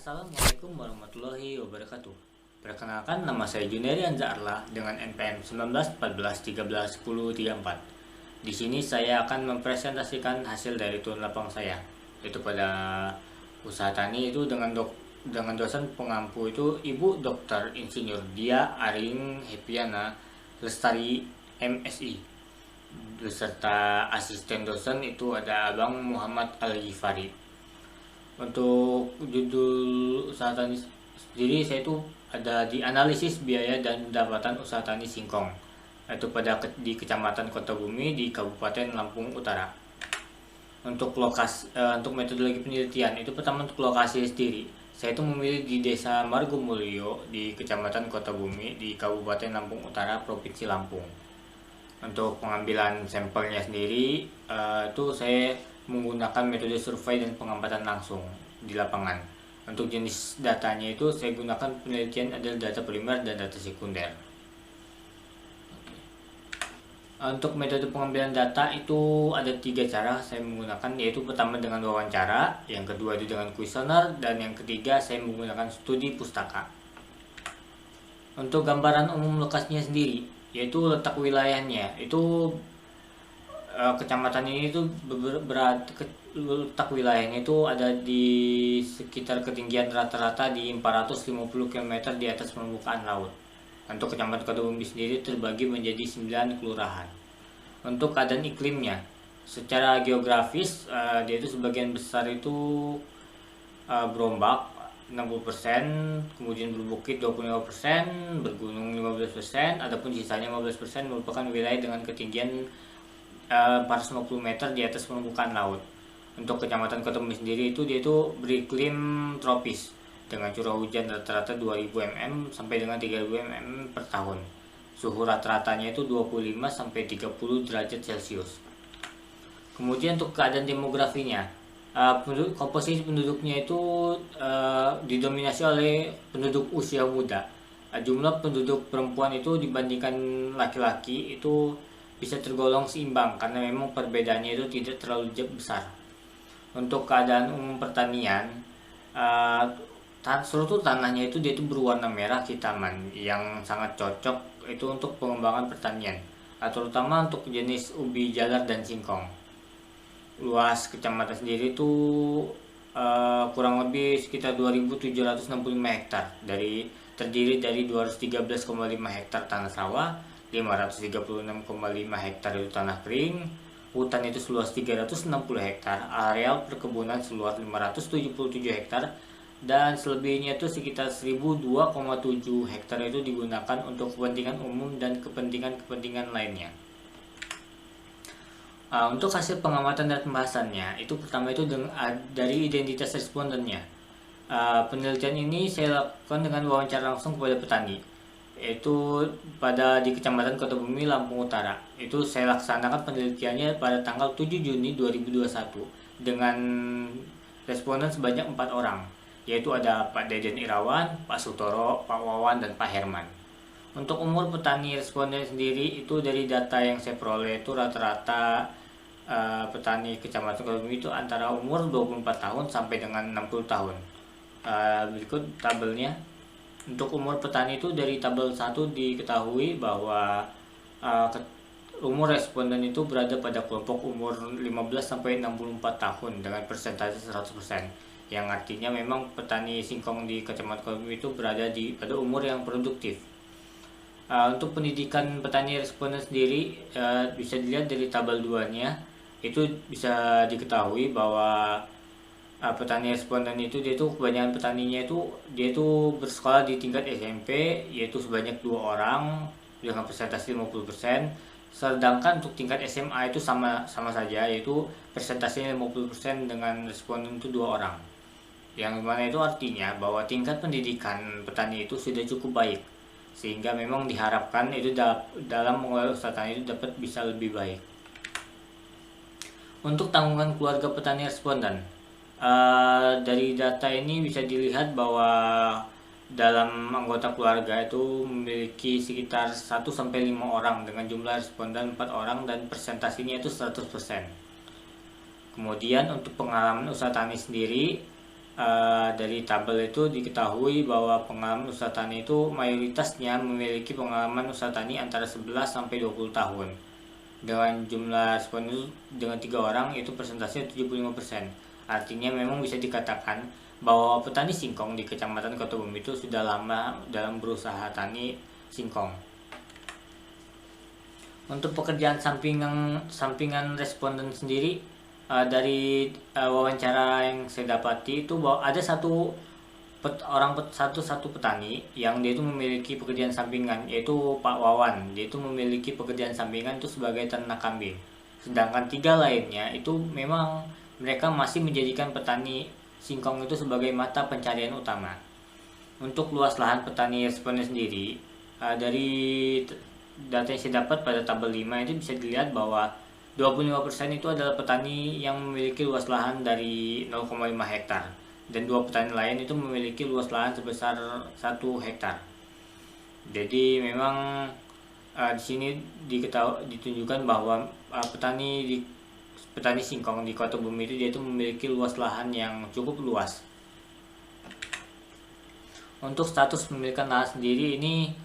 Assalamualaikum warahmatullahi wabarakatuh. Perkenalkan, nama saya Junerian Zaarlah dengan NPM 19 14 13 10 34. Di sini saya akan mempresentasikan hasil dari turun lapang saya, yaitu pada usaha tani itu dengan dosen pengampu itu Ibu Dr. Insinyur Dia Aring Hepiana Lestari MSI, beserta asisten dosen itu ada Abang Muhammad Al-Ghifari. Untuk judul usaha tani sendiri, saya itu ada di analisis biaya dan pendapatan usaha tani singkong, yaitu di Kecamatan Kota Bumi di Kabupaten Lampung Utara. Untuk metodologi penelitian itu, pertama untuk lokasi sendiri, saya itu memilih di Desa Margomulyo di Kecamatan Kota Bumi di Kabupaten Lampung Utara, Provinsi Lampung. Untuk pengambilan sampelnya sendiri, itu saya menggunakan metode survei dan pengamatan langsung di lapangan. Untuk jenis datanya itu saya gunakan penelitian adalah data primer dan data sekunder. Untuk metode pengambilan data itu ada 3 cara saya menggunakan, yaitu pertama dengan wawancara, yang kedua itu dengan kuesioner, dan yang ketiga saya menggunakan studi pustaka. Untuk gambaran umum lokasinya sendiri, yaitu letak wilayahnya itu kecamatan ini itu letak wilayahnya itu ada di sekitar ketinggian rata-rata di 450 km di atas permukaan laut. Untuk Kecamatan Kota Bumi sendiri terbagi menjadi 9 kelurahan. Untuk keadaan iklimnya, secara geografis dia itu sebagian besar itu berombak 60%, kemudian berbukit 25%, bergunung 15%, adapun sisanya 15% merupakan wilayah dengan ketinggian 450 meter di atas permukaan laut. Untuk Kecamatan Kota Bumi sendiri itu dia itu beriklim tropis dengan curah hujan rata-rata 2000 mm sampai dengan 3000 mm per tahun. Suhu rata-ratanya itu 25 sampai 30 derajat Celcius. Kemudian untuk keadaan demografinya, komposisi penduduknya itu didominasi oleh penduduk usia muda. Jumlah penduduk perempuan itu dibandingkan laki-laki itu bisa tergolong seimbang karena memang perbedaannya itu tidak terlalu besar. Untuk keadaan umum pertanian, seluruh tanahnya itu dia itu berwarna merah kehitaman yang sangat cocok itu untuk pengembangan pertanian, terutama untuk jenis ubi jalar dan singkong. Luas kecamatan sendiri itu kurang lebih sekitar 2.765 hektar, terdiri dari 213,5 hektar tanah sawah, 536,5 hektar itu tanah kering, hutan itu seluas 360 hektar, areal perkebunan seluas 577 hektar, dan selebihnya itu sekitar 1002,7 hektar itu digunakan untuk kepentingan umum dan kepentingan lainnya. Untuk hasil pengamatan dan pembahasannya, itu pertama itu dari identitas respondennya. Penelitian ini saya lakukan dengan wawancara langsung kepada petani, yaitu di Kecamatan Kota Bumi, Lampung Utara. Itu saya laksanakan penelitiannya pada tanggal 7 Juni 2021 dengan responden sebanyak 4 orang, yaitu ada Pak Deden Irawan, Pak Sutoro, Pak Wawan, dan Pak Herman. Untuk umur petani responden sendiri itu dari data yang saya peroleh itu rata-rata petani Kecamatan Kota Bumi itu antara umur 24 tahun sampai dengan 60 tahun. Berikut tabelnya. Untuk umur petani itu dari tabel 1 diketahui bahwa umur responden itu berada pada kelompok umur 15 sampai 64 tahun dengan persentase 100%, yang artinya memang petani singkong di Kecamatan Kota Bumi itu berada pada umur yang produktif. Untuk pendidikan petani responden sendiri bisa dilihat dari tabel 2-nya, itu bisa diketahui bahwa petani responden itu kebanyakan petaninya dia itu bersekolah di tingkat SMP, yaitu sebanyak 2 orang dengan persentase 50%, sedangkan untuk tingkat SMA itu sama saja, yaitu persentasenya 50% dengan responden itu 2 orang. Yang mana itu artinya bahwa tingkat pendidikan petani itu sudah cukup baik, sehingga memang diharapkan itu dalam mengelola usaha tani itu dapat bisa lebih baik. Untuk tanggungan keluarga petani responden, dari data ini bisa dilihat bahwa dalam anggota keluarga itu memiliki sekitar 1-5 orang dengan jumlah responden 4 orang dan presentasinya itu 100%. Kemudian untuk pengalaman usaha tani sendiri, dari tabel itu diketahui bahwa pengalaman usaha tani itu mayoritasnya memiliki pengalaman usaha tani antara 11 sampai 20 tahun. Dengan jumlah responden itu dengan 3 orang itu persentasenya 75%. Artinya memang bisa dikatakan bahwa petani singkong di Kecamatan Kota Bumi itu sudah lama dalam berusaha tani singkong. Untuk pekerjaan sampingan responden sendiri, dari wawancara yang saya dapati itu bahwa ada satu petani yang dia itu memiliki pekerjaan sampingan, yaitu Pak Wawan. Dia itu memiliki pekerjaan sampingan itu sebagai ternak kambing. Sedangkan 3 lainnya itu memang mereka masih menjadikan petani singkong itu sebagai mata pencarian utama. Untuk luas lahan petani responden sendiri, dari data yang saya dapat pada tabel 5 itu bisa dilihat bahwa 25% itu adalah petani yang memiliki luas lahan dari 0,5 hektar dan 2 petani lain itu memiliki luas lahan sebesar 1 hektar. Jadi memang di sini ditunjukkan bahwa petani singkong di Kota Bumi itu dia itu memiliki luas lahan yang cukup luas. Untuk status pemilikan lahan sendiri ini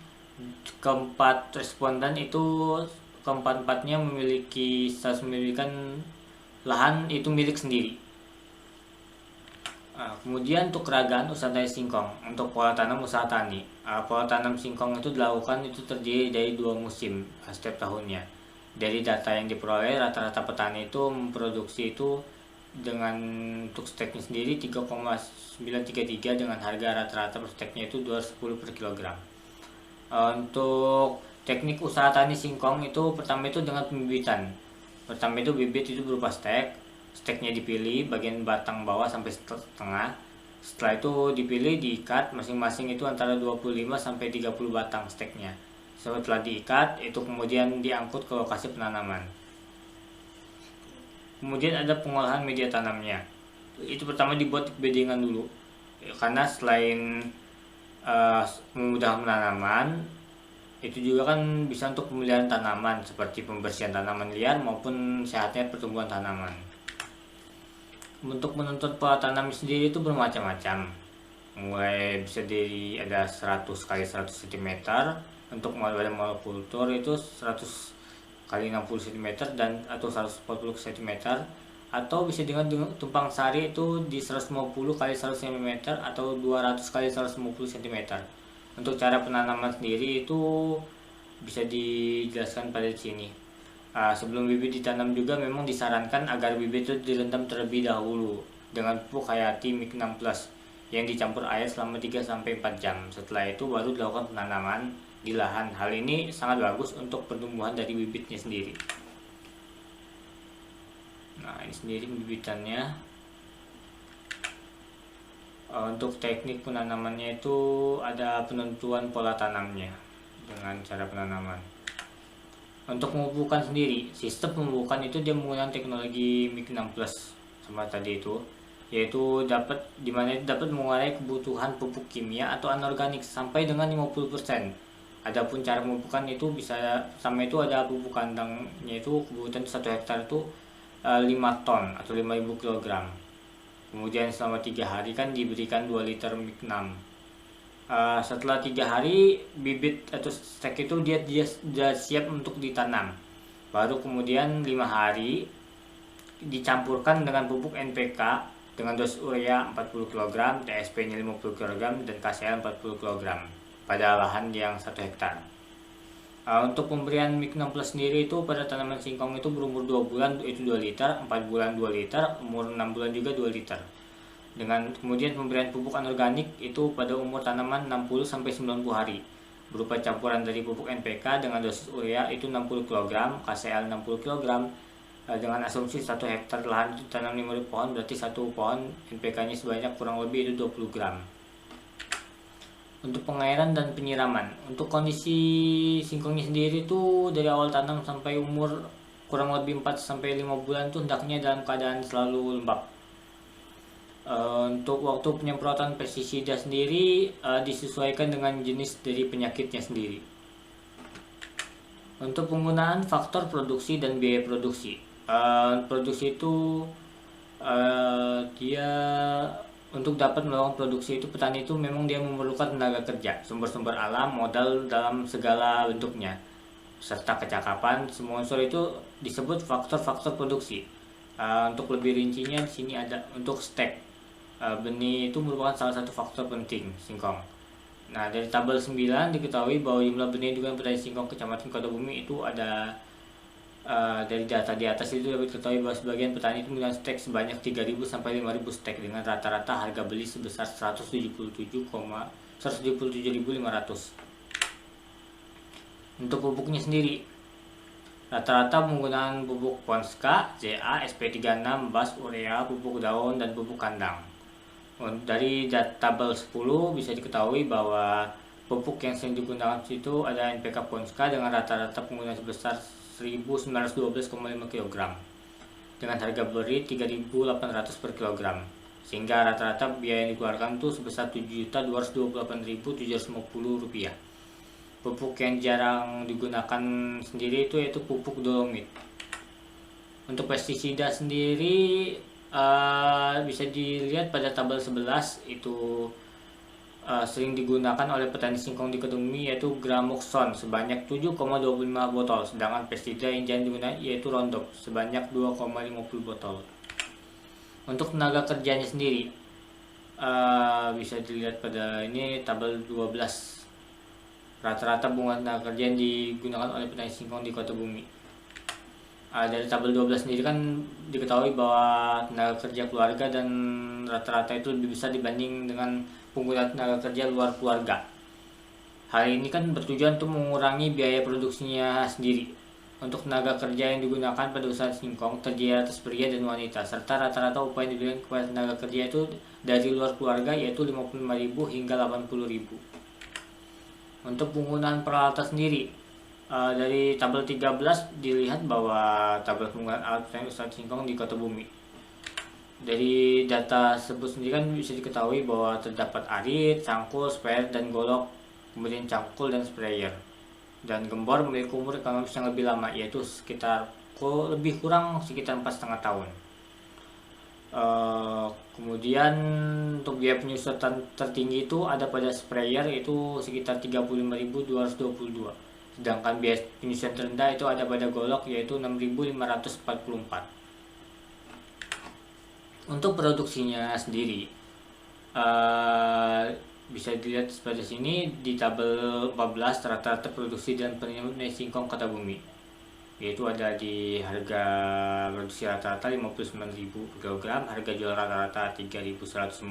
keempat responden itu keempat-empatnya memiliki status memilikan lahan itu milik sendiri. Kemudian untuk keragaan usaha tani singkong, untuk pola tanam usaha tani, pola tanam singkong itu dilakukan itu terdiri dari 2 musim setiap tahunnya. Dari data yang diperoleh, rata-rata petani itu memproduksi itu dengan untuk steknya sendiri 3,933 dengan harga rata-rata per steknya itu 210 per kilogram. Untuk teknik usaha tani singkong itu pertama itu dengan pembibitan. Pertama itu bibit itu berupa steknya dipilih bagian batang bawah sampai setengah. Setelah itu dipilih, diikat masing-masing itu antara 25 sampai 30 batang steknya. Setelah diikat itu kemudian diangkut ke lokasi penanaman. Kemudian ada pengolahan media tanamnya. Itu pertama dibuat bedengan dulu. Karena selain memudahkan penanaman, itu juga kan bisa untuk pemeliharaan tanaman seperti pembersihan tanaman liar maupun sehatnya pertumbuhan tanaman. Untuk menuntut pola tanam sendiri itu bermacam-macam, mulai bisa ada 100 kali 100 cm, untuk monokultur itu 100 kali 60 cm dan atau 140 cm, atau bisa dengan tumpang sari itu di 150 kali 100 cm atau 200 kali 150 cm. Untuk cara penanaman sendiri itu bisa dijelaskan pada sini. Sebelum bibit ditanam juga memang disarankan agar bibit itu direndam terlebih dahulu dengan pupuk hayati MIK 6+ yang dicampur air selama 3-4 jam. Setelah itu baru dilakukan penanaman di lahan. Hal ini sangat bagus untuk pertumbuhan dari bibitnya sendiri. Nah, ini sendiri bibitannya. Untuk teknik penanamannya itu ada penentuan pola tanamnya dengan cara penanaman. Untuk pemupukan sendiri, sistem pemupukan itu dia menggunakan teknologi MIK 6+ sama tadi itu, yaitu dimana dapat mengurangi kebutuhan pupuk kimia atau anorganik sampai dengan 50%. Adapun cara pemupukan itu bisa sama itu ada pupuk kandangnya itu kebutuhan 1 hektar itu 5 ton atau 5.000 kg. Kemudian selama 3 hari kan diberikan 2 liter MIK 6. Setelah 3 hari bibit atau stek itu dia sudah siap untuk ditanam. Baru kemudian 5 hari dicampurkan dengan pupuk NPK dengan dosis urea 40 kg, TSP-nya 50 kg dan KCl 40 kg pada lahan yang 1 hektar. Untuk pemberian MIK 6+ sendiri itu pada tanaman singkong itu berumur 2 bulan itu 2 liter, 4 bulan 2 liter, umur 6 bulan juga 2 liter. Dengan kemudian pemberian pupuk anorganik itu pada umur tanaman 60-90 hari berupa campuran dari pupuk NPK dengan dosis urea itu 60 kg, KCl 60 kg, dengan asumsi 1 hektar lahan itu tanam 5.000 pohon, berarti 1 pohon NPK-nya sebanyak kurang lebih itu 20 gram. Untuk pengairan dan penyiraman, untuk kondisi singkongnya sendiri itu dari awal tanam sampai umur kurang lebih 4-5 bulan itu hendaknya dalam keadaan selalu lembab. Untuk waktu penyemprotan pestisida sendiri disesuaikan dengan jenis dari penyakitnya sendiri. Untuk penggunaan faktor produksi dan biaya produksi, produksi itu dia untuk dapat melakukan produksi itu petani itu memang dia memerlukan tenaga kerja, sumber-sumber alam, modal dalam segala bentuknya, serta kecakapan. Semua unsur itu disebut faktor-faktor produksi. Untuk lebih rincinya di sini ada untuk stek. Benih itu merupakan salah satu faktor penting singkong. Nah, dari tabel 9 diketahui bahwa jumlah benih dengan petani singkong Kecamatan Kota Bumi itu ada dari data di atas itu dapat diketahui bahwa sebagian petani itu menggunakan stek sebanyak 3.000 sampai 5.000 stek dengan rata-rata harga beli sebesar 177.500. Untuk pupuknya sendiri, rata-rata menggunakan pupuk Ponska, ZA, SP36, BAS, urea, pupuk daun, dan pupuk kandang. Dari tabel 10 bisa diketahui bahwa pupuk yang sering digunakan itu ada NPK Ponska dengan rata-rata penggunaan sebesar 1912,5 kg dengan harga beli 3.800 per kilogram, sehingga rata-rata biaya yang dikeluarkan itu sebesar 7.228.750 rupiah. Pupuk yang jarang digunakan sendiri itu yaitu pupuk dolomit. Untuk pestisida sendiri bisa dilihat pada tabel 11 itu sering digunakan oleh petani singkong di Kedumi yaitu Gramoxone sebanyak 7,25 botol, sedangkan pestisida yang jarang digunakan yaitu Roundup sebanyak 2,50 botol. Untuk tenaga kerjanya sendiri bisa dilihat pada ini tabel 12. Rata-rata bunga tenaga kerja yang digunakan oleh petani singkong di Kota Bumi. Dari tabel 12 sendiri kan diketahui bahwa tenaga kerja keluarga dan rata-rata itu lebih besar dibanding dengan penggunaan tenaga kerja luar keluarga. Hal ini kan bertujuan untuk mengurangi biaya produksinya sendiri. Untuk tenaga kerja yang digunakan pada usaha singkong terdiri atas pria dan wanita, serta rata-rata upah yang diberikan kepada tenaga kerja itu dari luar keluarga yaitu 55.000 hingga 80.000. Untuk penggunaan peralatan sendiri, dari tabel 13 dilihat bahwa tabel penggunaan alat pertanian usaha singkong di Kota Bumi. Dari data tersebut sendiri kan bisa diketahui bahwa terdapat arit, cangkul, sprayer, dan golok, kemudian cangkul dan sprayer. Dan gembor memiliki umur ekonomis yang lebih lama, yaitu lebih kurang sekitar 4,5 tahun. Kemudian untuk biaya penyusutan tertinggi itu ada pada sprayer yaitu sekitar 35.222. Sedangkan biaya penyusutan terendah itu ada pada golok yaitu 6.544. Untuk produksinya sendiri bisa dilihat pada sini di tabel 14 rata-rata produksi dan penerimaan singkong Kota Bumi, yaitu ada di harga produksi rata-rata 59.000 per kilogram, harga jual rata-rata 3.150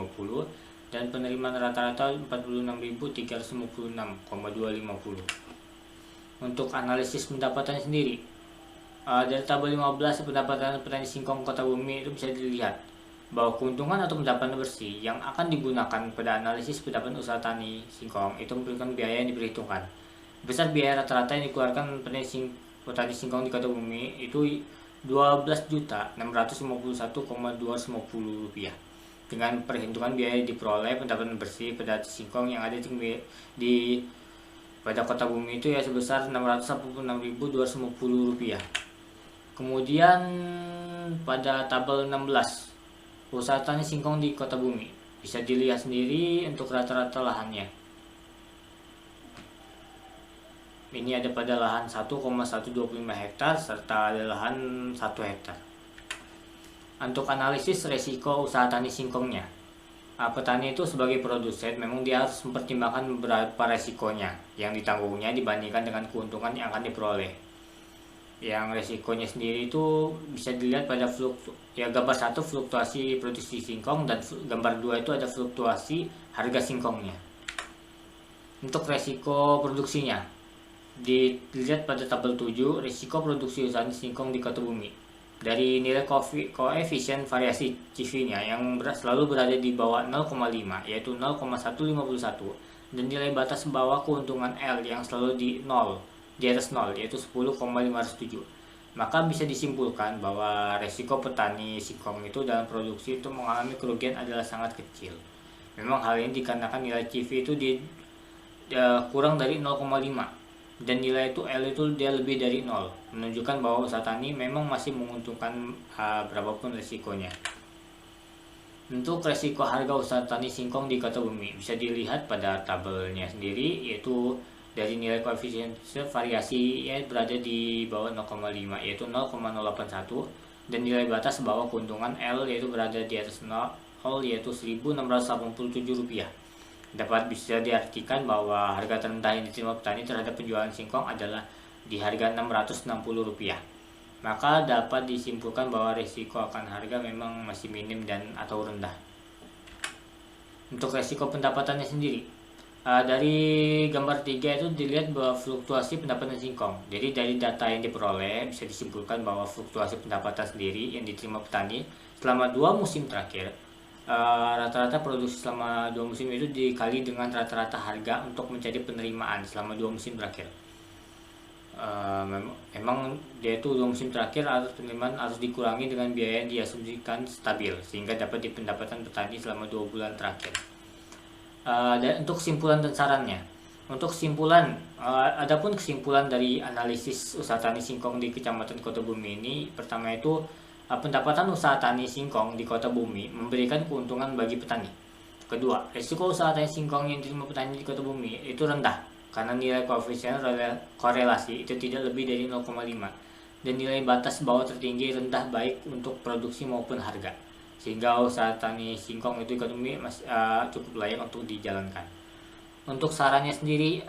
dan penerimaan rata-rata 46.356,250. Untuk analisis pendapatan sendiri, dari tabel 15 pendapatan petani singkong Kota Bumi itu bisa dilihat bahwa keuntungan atau pendapatan bersih yang akan digunakan pada analisis pendapatan usaha tani singkong itu memberikan biaya yang diperhitungkan. Besar biaya rata-rata yang dikeluarkan petani singkong di Kota Bumi itu 12.651,250 rupiah. Dengan perhitungan biaya yang diperoleh pendapatan bersih pada singkong yang ada pada Kota Bumi itu ya sebesar 686.250 rupiah. Kemudian pada tabel 16 usaha tani singkong di Kota Bumi bisa dilihat sendiri untuk rata-rata lahannya. Ini ada pada lahan 1,125 hektar serta ada lahan 1 hektar. Untuk analisis resiko usaha tani singkongnya, petani itu sebagai produsen memang dia harus mempertimbangkan beberapa resikonya yang ditanggungnya dibandingkan dengan keuntungan yang akan diperoleh. Yang resikonya sendiri itu bisa dilihat pada gambar 1 fluktuasi produksi singkong dan gambar 2 itu ada fluktuasi harga singkongnya. Untuk resiko produksinya dilihat pada tabel 7 risiko produksi usaha singkong di Kota Bumi. Dari nilai koefisien variasi CV-nya yang selalu berada di bawah 0,5 yaitu 0,151 dan nilai batas bawah keuntungan L yang selalu di atas 0 yaitu 10,507. Maka bisa disimpulkan bahwa resiko petani singkong itu dalam produksi itu mengalami kerugian adalah sangat kecil. Memang hal ini dikarenakan nilai CV itu kurang dari 0,5 dan nilai itu L itu dia lebih dari 0, menunjukkan bahwa usaha tani memang masih menguntungkan berapapun resikonya. Untuk resiko harga usaha tani singkong di kota Bumi bisa dilihat pada tabelnya sendiri, yaitu dari nilai koefisien variasi berada di bawah 0,5 yaitu 0,081, dan nilai batas bawah keuntungan L yaitu berada di atas 0 yaitu Rp1.687. Dapat bisa diartikan bahwa harga terendah yang diterima petani terhadap penjualan singkong adalah di harga Rp660. Maka dapat disimpulkan bahwa risiko akan harga memang masih minim dan atau rendah. Untuk risiko pendapatannya sendiri, dari gambar 3 itu dilihat bahwa fluktuasi pendapatan singkong. Jadi dari data yang diperoleh bisa disimpulkan bahwa fluktuasi pendapatan sendiri yang diterima petani selama 2 musim terakhir, rata-rata produksi selama 2 musim itu dikali dengan rata-rata harga untuk mencari penerimaan selama 2 musim terakhir. Memang dia itu 2 musim terakhir atau penerimaan harus dikurangi dengan biaya yang diasumsikan stabil sehingga dapat dipendapatan petani selama 2 bulan terakhir. Dan untuk kesimpulan dan sarannya, untuk kesimpulan, adapun kesimpulan dari analisis usaha tani singkong di Kecamatan Kota Bumi ini, pertama itu pendapatan usaha tani singkong di Kota Bumi memberikan keuntungan bagi petani. Kedua, risiko usaha tani singkong yang diterima petani di Kota Bumi itu rendah karena nilai koefisien korelasi itu tidak lebih dari 0,5 dan nilai batas bawah tertinggi rendah baik untuk produksi maupun harga, sehingga usaha tani singkong itu ekonomi cukup layak untuk dijalankan. Untuk sarannya sendiri,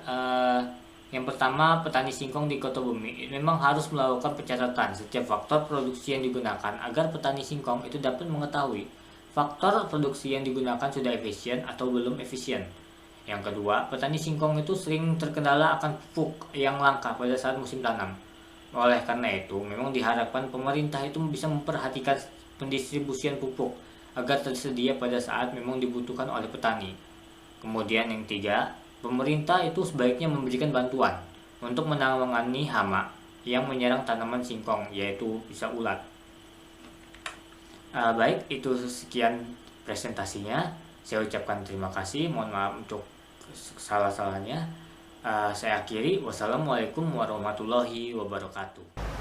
yang pertama, petani singkong di Kota Bumi memang harus melakukan pencatatan setiap faktor produksi yang digunakan agar petani singkong itu dapat mengetahui faktor produksi yang digunakan sudah efisien atau belum efisien. Yang kedua, petani singkong itu sering terkendala akan pupuk yang langka pada saat musim tanam. Oleh karena itu, memang diharapkan pemerintah itu bisa memperhatikan pendistribusian pupuk agar tersedia pada saat memang dibutuhkan oleh petani. Kemudian yang tiga, pemerintah itu sebaiknya memberikan bantuan untuk menangani hama yang menyerang tanaman singkong, yaitu bisa ulat. Baik, itu sekian presentasinya. Saya ucapkan terima kasih, mohon maaf untuk salah-salahnya. Saya akhiri, wassalamualaikum warahmatullahi wabarakatuh.